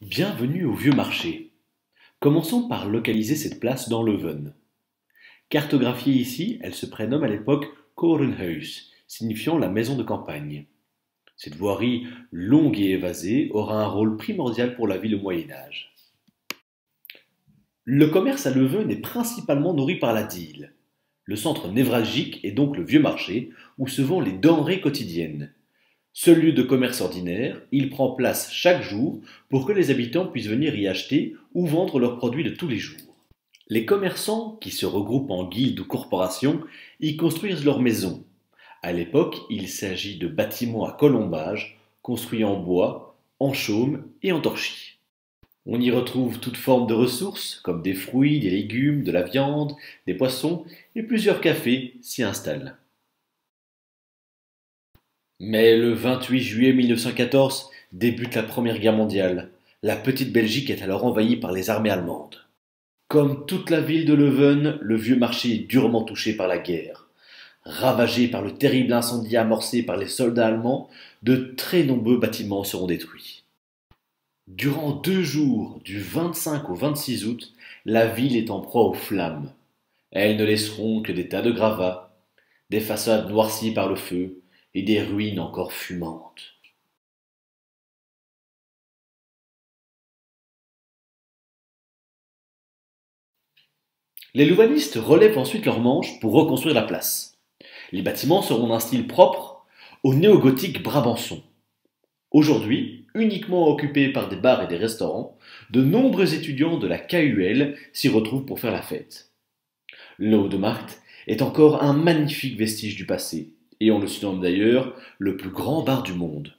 Bienvenue au Vieux Marché. Commençons par localiser cette place dans Leuven. Cartographiée ici, elle se prénomme à l'époque Korenhuis, signifiant la maison de campagne. Cette voirie longue et évasée aura un rôle primordial pour la ville au Moyen Âge. Le commerce à Leuven est principalement nourri par la Dyle. Le centre névralgique est donc le Vieux Marché, où se vendent les denrées quotidiennes. Seul lieu de commerce ordinaire, il prend place chaque jour pour que les habitants puissent venir y acheter ou vendre leurs produits de tous les jours. Les commerçants, qui se regroupent en guildes ou corporations, y construisent leurs maisons. À l'époque, il s'agit de bâtiments à colombage, construits en bois, en chaume et en torchis. On y retrouve toutes formes de ressources, comme des fruits, des légumes, de la viande, des poissons, et plusieurs cafés s'y installent. Mais le 28 juillet 1914 débute la Première Guerre mondiale. La petite Belgique est alors envahie par les armées allemandes. Comme toute la ville de Leuven, le vieux marché est durement touché par la guerre. Ravagé par le terrible incendie amorcé par les soldats allemands, de très nombreux bâtiments seront détruits. Durant 2 jours, du 25 au 26 août, la ville est en proie aux flammes. Elles ne laisseront que des tas de gravats, des façades noircies par le feu et des ruines encore fumantes. Les louvanistes relèvent ensuite leurs manches pour reconstruire la place. Les bâtiments seront d'un style propre au néogothique brabançon. Aujourd'hui, uniquement occupés par des bars et des restaurants, de nombreux étudiants de la KUL s'y retrouvent pour faire la fête. L'Oude-Markt est encore un magnifique vestige du passé, et on le surnomme d'ailleurs le plus grand bar du monde.